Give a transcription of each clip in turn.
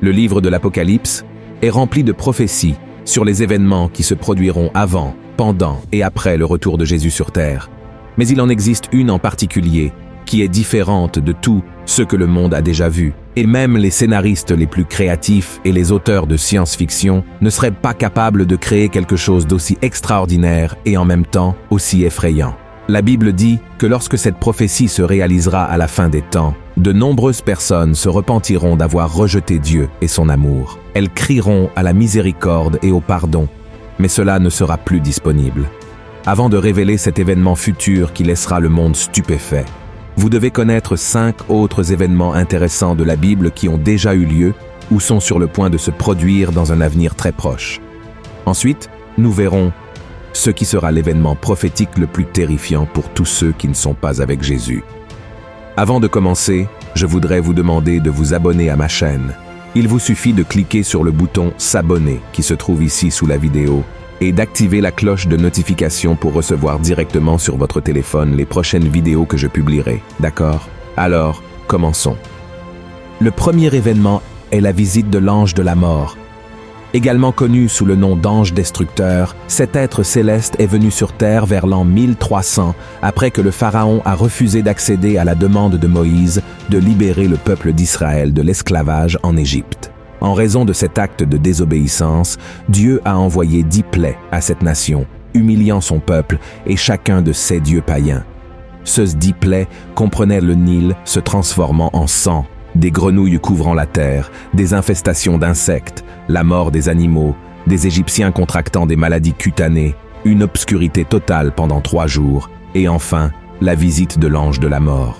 Le livre de l'Apocalypse est rempli de prophéties sur les événements qui se produiront avant, pendant et après le retour de Jésus sur terre. Mais il en existe une en particulier qui est différente de tout ce que le monde a déjà vu. Et même les scénaristes les plus créatifs et les auteurs de science-fiction ne seraient pas capables de créer quelque chose d'aussi extraordinaire et en même temps aussi effrayant. La Bible dit que lorsque cette prophétie se réalisera à la fin des temps, de nombreuses personnes se repentiront d'avoir rejeté Dieu et son amour. Elles crieront à la miséricorde et au pardon, mais cela ne sera plus disponible. Avant de révéler cet événement futur qui laissera le monde stupéfait, vous devez connaître 5 autres événements intéressants de la Bible qui ont déjà eu lieu ou sont sur le point de se produire dans un avenir très proche. Ensuite, nous verrons ce qui sera l'événement prophétique le plus terrifiant pour tous ceux qui ne sont pas avec Jésus. Avant de commencer, je voudrais vous demander de vous abonner à ma chaîne. Il vous suffit de cliquer sur le bouton « S'abonner » qui se trouve ici sous la vidéo et d'activer la cloche de notification pour recevoir directement sur votre téléphone les prochaines vidéos que je publierai. D'accord? Alors, commençons. Le premier événement est la visite de l'ange de la mort. Également connu sous le nom d'ange destructeur, cet être céleste est venu sur terre vers l'an 1300, après que le pharaon a refusé d'accéder à la demande de Moïse de libérer le peuple d'Israël de l'esclavage en Égypte. En raison de cet acte de désobéissance, Dieu a envoyé 10 plaies à cette nation, humiliant son peuple et chacun de ses dieux païens. Ces 10 plaies comprenaient le Nil se transformant en sang, des grenouilles couvrant la terre, des infestations d'insectes, la mort des animaux, des Égyptiens contractant des maladies cutanées, une obscurité totale pendant 3 jours, et enfin, la visite de l'ange de la mort.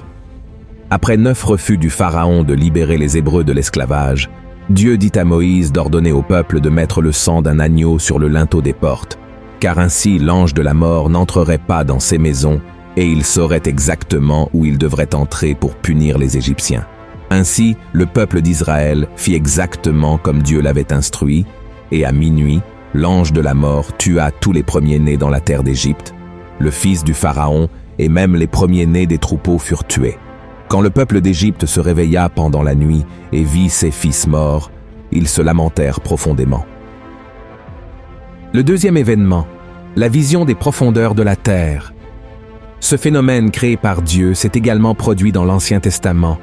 Après 9 refus du pharaon de libérer les Hébreux de l'esclavage, Dieu dit à Moïse d'ordonner au peuple de mettre le sang d'un agneau sur le linteau des portes, car ainsi l'ange de la mort n'entrerait pas dans ces maisons et il saurait exactement où il devrait entrer pour punir les Égyptiens. Ainsi, le peuple d'Israël fit exactement comme Dieu l'avait instruit, et à minuit, l'ange de la mort tua tous les premiers-nés dans la terre d'Égypte, le fils du pharaon et même les premiers-nés des troupeaux furent tués. Quand le peuple d'Égypte se réveilla pendant la nuit et vit ses fils morts, ils se lamentèrent profondément. Le deuxième événement, la vision des profondeurs de la terre. Ce phénomène créé par Dieu s'est également produit dans l'Ancien Testament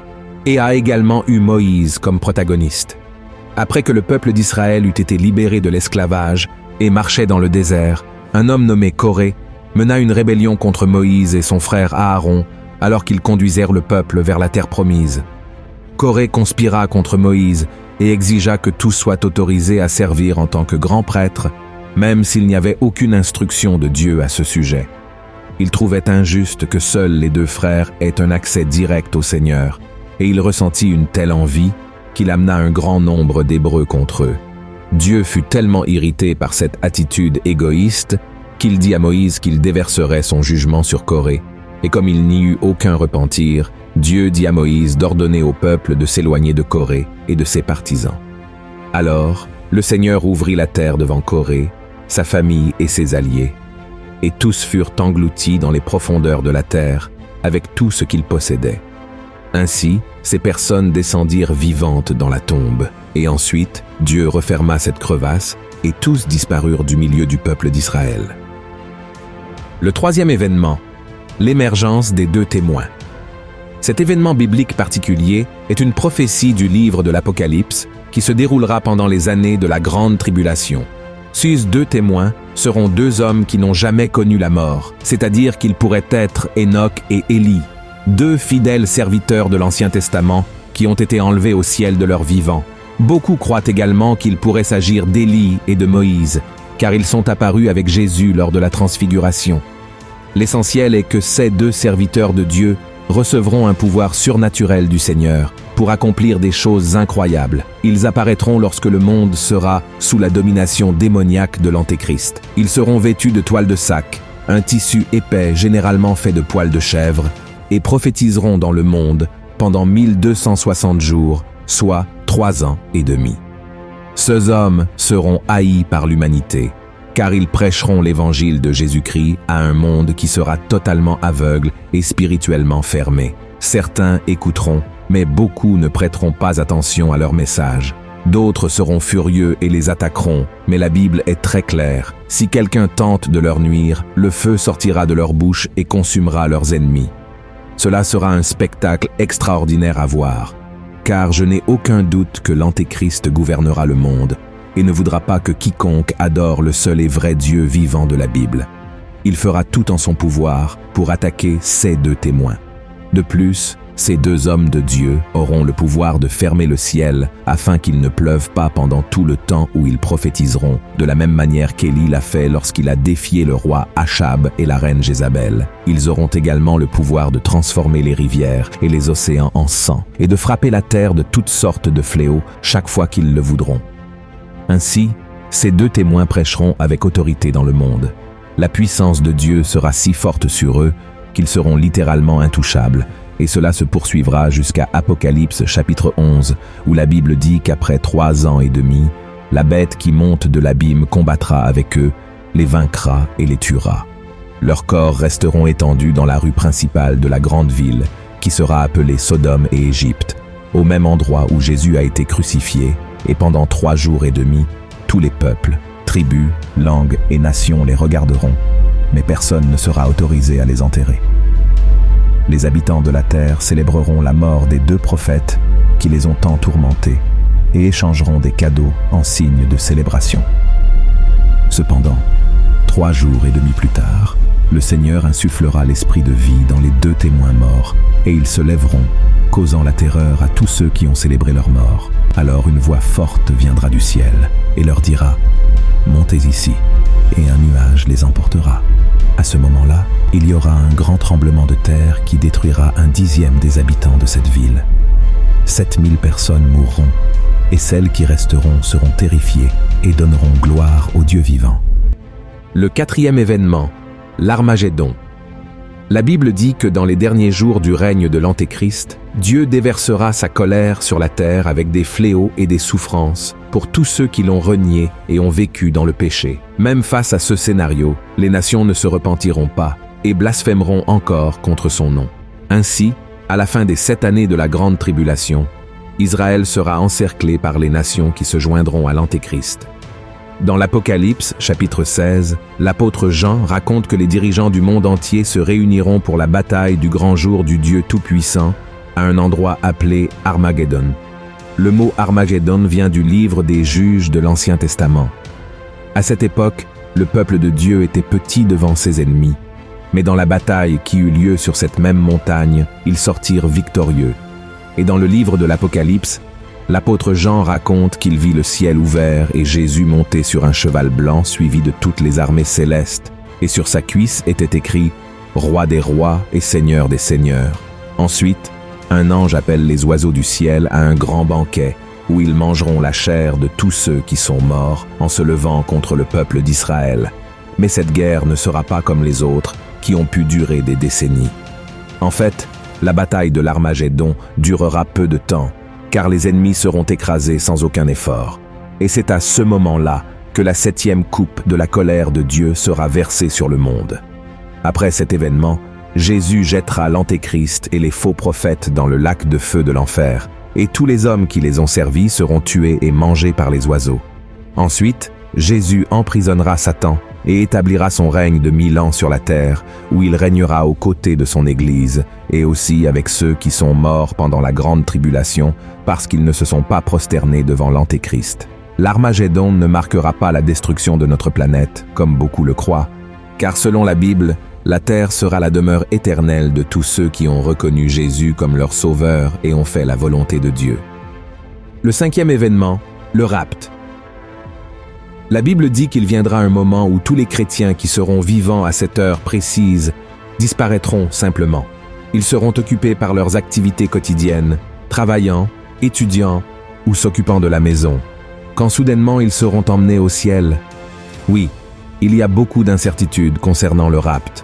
et a également eu Moïse comme protagoniste. Après que le peuple d'Israël eut été libéré de l'esclavage et marchait dans le désert, un homme nommé Coré mena une rébellion contre Moïse et son frère Aaron alors qu'ils conduisèrent le peuple vers la terre promise. Coré conspira contre Moïse et exigea que tous soient autorisés à servir en tant que grands prêtres, même s'il n'y avait aucune instruction de Dieu à ce sujet. Il trouvait injuste que seuls les 2 frères aient un accès direct au Seigneur, et il ressentit une telle envie qu'il amena un grand nombre d'Hébreux contre eux. Dieu fut tellement irrité par cette attitude égoïste qu'il dit à Moïse qu'il déverserait son jugement sur Coré. Et comme il n'y eut aucun repentir, Dieu dit à Moïse d'ordonner au peuple de s'éloigner de Coré et de ses partisans. Alors, le Seigneur ouvrit la terre devant Coré, sa famille et ses alliés, et tous furent engloutis dans les profondeurs de la terre, avec tout ce qu'ils possédaient. Ainsi, ces personnes descendirent vivantes dans la tombe, et ensuite, Dieu referma cette crevasse, et tous disparurent du milieu du peuple d'Israël. Le troisième événement, l'émergence des 2 témoins. Cet événement biblique particulier est une prophétie du livre de l'Apocalypse qui se déroulera pendant les années de la Grande Tribulation. Ces 2 témoins seront 2 hommes qui n'ont jamais connu la mort, c'est-à-dire qu'ils pourraient être Enoch et Élie, 2 fidèles serviteurs de l'Ancien Testament qui ont été enlevés au ciel de leur vivant. Beaucoup croient également qu'il pourrait s'agir d'Élie et de Moïse, car ils sont apparus avec Jésus lors de la transfiguration. L'essentiel est que ces 2 serviteurs de Dieu recevront un pouvoir surnaturel du Seigneur pour accomplir des choses incroyables. Ils apparaîtront lorsque le monde sera sous la domination démoniaque de l'Antéchrist. Ils seront vêtus de toile de sac, un tissu épais généralement fait de poils de chèvre, et prophétiseront dans le monde pendant 1260 jours, soit 3 ans et demi. Ces hommes seront haïs par l'humanité, car ils prêcheront l'évangile de Jésus-Christ à un monde qui sera totalement aveugle et spirituellement fermé. Certains écouteront, mais beaucoup ne prêteront pas attention à leur message. D'autres seront furieux et les attaqueront, mais la Bible est très claire. Si quelqu'un tente de leur nuire, le feu sortira de leur bouche et consumera leurs ennemis. Cela sera un spectacle extraordinaire à voir, car je n'ai aucun doute que l'Antéchrist gouvernera le monde et ne voudra pas que quiconque adore le seul et vrai Dieu vivant de la Bible. Il fera tout en son pouvoir pour attaquer ces deux témoins. De plus, ces deux hommes de Dieu auront le pouvoir de fermer le ciel afin qu'il ne pleuve pas pendant tout le temps où ils prophétiseront, de la même manière qu'Élie l'a fait lorsqu'il a défié le roi Achab et la reine Jézabel. Ils auront également le pouvoir de transformer les rivières et les océans en sang et de frapper la terre de toutes sortes de fléaux chaque fois qu'ils le voudront. Ainsi, ces deux témoins prêcheront avec autorité dans le monde. La puissance de Dieu sera si forte sur eux qu'ils seront littéralement intouchables, et cela se poursuivra jusqu'à Apocalypse chapitre 11, où la Bible dit qu'après 3 ans et demi, la bête qui monte de l'abîme combattra avec eux, les vaincra et les tuera. Leurs corps resteront étendus dans la rue principale de la grande ville, qui sera appelée Sodome et Égypte, au même endroit où Jésus a été crucifié, et pendant 3 jours et demi, tous les peuples, tribus, langues et nations les regarderont, mais personne ne sera autorisé à les enterrer. Les habitants de la terre célébreront la mort des 2 prophètes qui les ont tant tourmentés et échangeront des cadeaux en signe de célébration. Cependant, 3 jours et demi plus tard, le Seigneur insufflera l'esprit de vie dans les 2 témoins morts et ils se lèveront, causant la terreur à tous ceux qui ont célébré leur mort. Alors une voix forte viendra du ciel et leur dira « Montez ici » et un nuage les emportera. À ce moment-là, il y aura un grand tremblement de terre qui détruira 1/10 des habitants de cette ville. 7000 personnes mourront, et celles qui resteront seront terrifiées et donneront gloire au Dieu vivant. Le 4e événement, l'Armagédon. La Bible dit que dans les derniers jours du règne de l'Antéchrist, Dieu déversera sa colère sur la terre avec des fléaux et des souffrances pour tous ceux qui l'ont renié et ont vécu dans le péché. Même face à ce scénario, les nations ne se repentiront pas et blasphémeront encore contre son nom. Ainsi, à la fin des 7 années de la grande tribulation, Israël sera encerclé par les nations qui se joindront à l'Antéchrist. Dans l'Apocalypse, chapitre 16, l'apôtre Jean raconte que les dirigeants du monde entier se réuniront pour la bataille du grand jour du Dieu Tout-Puissant à un endroit appelé Armageddon. Le mot Armageddon vient du livre des Juges de l'Ancien Testament. À cette époque, le peuple de Dieu était petit devant ses ennemis, mais dans la bataille qui eut lieu sur cette même montagne, ils sortirent victorieux. Et dans le livre de l'Apocalypse, l'apôtre Jean raconte qu'il vit le ciel ouvert et Jésus monté sur un cheval blanc suivi de toutes les armées célestes, et sur sa cuisse était écrit « Roi des rois et Seigneur des seigneurs ». Ensuite, un ange appelle les oiseaux du ciel à un grand banquet, où ils mangeront la chair de tous ceux qui sont morts en se levant contre le peuple d'Israël. Mais cette guerre ne sera pas comme les autres, qui ont pu durer des décennies. En fait, la bataille de l'Armagédon durera peu de temps, car les ennemis seront écrasés sans aucun effort. Et c'est à ce moment-là que la 7e coupe de la colère de Dieu sera versée sur le monde. Après cet événement, Jésus jettera l'Antéchrist et les faux prophètes dans le lac de feu de l'enfer, et tous les hommes qui les ont servis seront tués et mangés par les oiseaux. Ensuite, Jésus emprisonnera Satan et établira son règne de 1000 ans sur la terre, où il régnera aux côtés de son Église, et aussi avec ceux qui sont morts pendant la grande tribulation, parce qu'ils ne se sont pas prosternés devant l'Antéchrist. L'Armagédon ne marquera pas la destruction de notre planète, comme beaucoup le croient, car selon la Bible, la terre sera la demeure éternelle de tous ceux qui ont reconnu Jésus comme leur sauveur et ont fait la volonté de Dieu. Le 5e événement, le rapt. La Bible dit qu'il viendra un moment où tous les chrétiens qui seront vivants à cette heure précise disparaîtront simplement. Ils seront occupés par leurs activités quotidiennes, travaillant, étudiant ou s'occupant de la maison, quand soudainement ils seront emmenés au ciel. Oui, il y a beaucoup d'incertitudes concernant le rapt.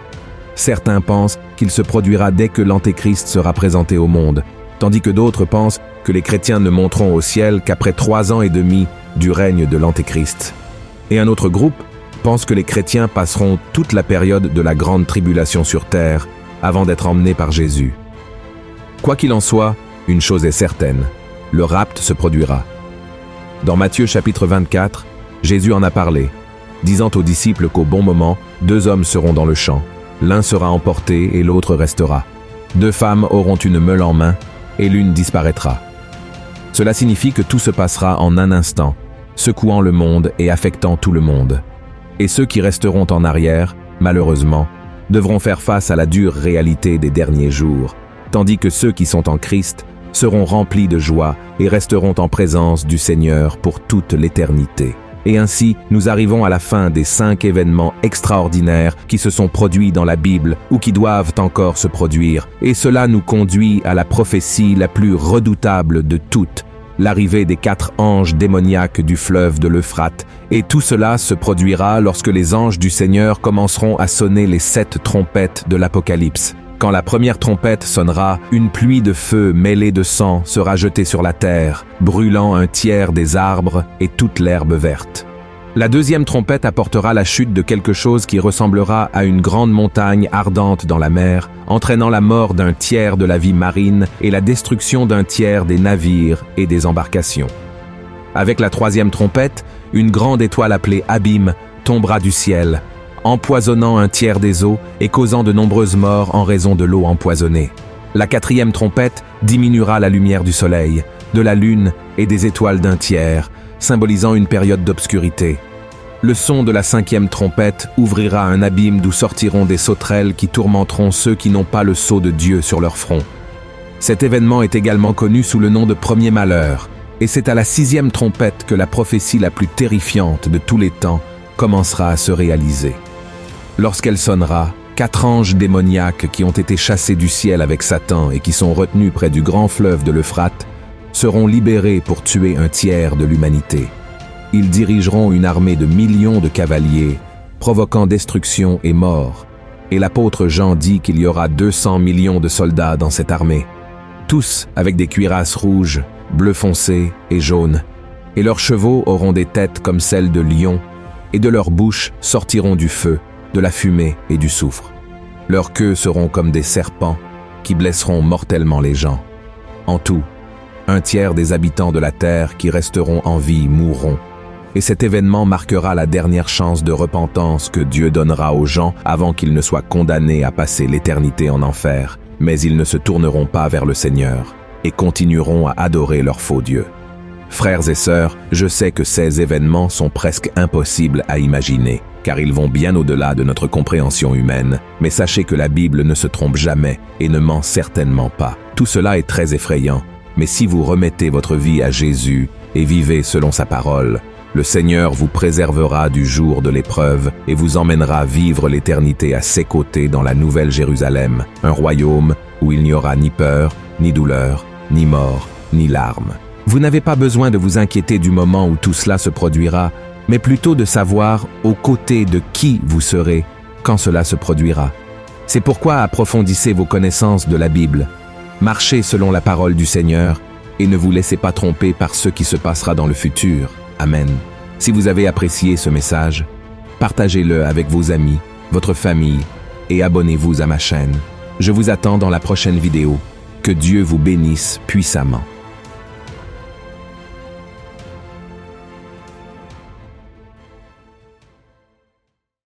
Certains pensent qu'il se produira dès que l'Antéchrist sera présenté au monde, tandis que d'autres pensent que les chrétiens ne monteront au ciel qu'après 3 ans et demi du règne de l'Antéchrist. Et un autre groupe pense que les chrétiens passeront toute la période de la grande tribulation sur terre avant d'être emmenés par Jésus. Quoi qu'il en soit, une chose est certaine, le rapt se produira. Dans Matthieu chapitre 24, Jésus en a parlé, disant aux disciples qu'au bon moment, 2 hommes seront dans le champ. L'un sera emporté et l'autre restera. 2 femmes auront une meule en main et l'une disparaîtra. Cela signifie que tout se passera en un instant, secouant le monde et affectant tout le monde. Et ceux qui resteront en arrière, malheureusement, devront faire face à la dure réalité des derniers jours, tandis que ceux qui sont en Christ seront remplis de joie et resteront en présence du Seigneur pour toute l'éternité. Et ainsi, nous arrivons à la fin des 5 événements extraordinaires qui se sont produits dans la Bible ou qui doivent encore se produire. Et cela nous conduit à la prophétie la plus redoutable de toutes, l'arrivée des 4 anges démoniaques du fleuve de l'Euphrate. Et tout cela se produira lorsque les anges du Seigneur commenceront à sonner les 7 trompettes de l'Apocalypse. Quand la première trompette sonnera, une pluie de feu mêlée de sang sera jetée sur la terre, brûlant un tiers des arbres et toute l'herbe verte. La deuxième trompette apportera la chute de quelque chose qui ressemblera à une grande montagne ardente dans la mer, entraînant la mort d'un tiers de la vie marine et la destruction d'un tiers des navires et des embarcations. Avec la troisième trompette, une grande étoile appelée Abîme tombera du ciel, empoisonnant un tiers des eaux et causant de nombreuses morts en raison de l'eau empoisonnée. La quatrième trompette diminuera la lumière du soleil, de la lune et des étoiles d'un tiers, symbolisant une période d'obscurité. Le son de la 5e trompette ouvrira un abîme d'où sortiront des sauterelles qui tourmenteront ceux qui n'ont pas le sceau de Dieu sur leur front. Cet événement est également connu sous le nom de premier malheur, et c'est à la 6e trompette que la prophétie la plus terrifiante de tous les temps commencera à se réaliser. Lorsqu'elle sonnera, 4 anges démoniaques qui ont été chassés du ciel avec Satan et qui sont retenus près du grand fleuve de l'Euphrate seront libérés pour tuer un tiers de l'humanité. Ils dirigeront une armée de millions de cavaliers, provoquant destruction et mort. Et l'apôtre Jean dit qu'il y aura 200 millions de soldats dans cette armée, tous avec des cuirasses rouges, bleu foncé et jaunes. Et leurs chevaux auront des têtes comme celles de lions, et de leurs bouches sortiront du feu, de la fumée et du soufre. Leurs queues seront comme des serpents qui blesseront mortellement les gens. En tout, un tiers des habitants de la terre qui resteront en vie mourront. Et cet événement marquera la dernière chance de repentance que Dieu donnera aux gens avant qu'ils ne soient condamnés à passer l'éternité en enfer. Mais ils ne se tourneront pas vers le Seigneur et continueront à adorer leur faux Dieu. Frères et sœurs, je sais que ces événements sont presque impossibles à imaginer, car ils vont bien au-delà de notre compréhension humaine, mais sachez que la Bible ne se trompe jamais et ne ment certainement pas. Tout cela est très effrayant, mais si vous remettez votre vie à Jésus et vivez selon sa parole, le Seigneur vous préservera du jour de l'épreuve et vous emmènera vivre l'éternité à ses côtés dans la Nouvelle Jérusalem, un royaume où il n'y aura ni peur, ni douleur, ni mort, ni larmes. Vous n'avez pas besoin de vous inquiéter du moment où tout cela se produira, mais plutôt de savoir aux côtés de qui vous serez quand cela se produira. C'est pourquoi approfondissez vos connaissances de la Bible, marchez selon la parole du Seigneur et ne vous laissez pas tromper par ce qui se passera dans le futur. Amen. Si vous avez apprécié ce message, partagez-le avec vos amis, votre famille et abonnez-vous à ma chaîne. Je vous attends dans la prochaine vidéo. Que Dieu vous bénisse puissamment.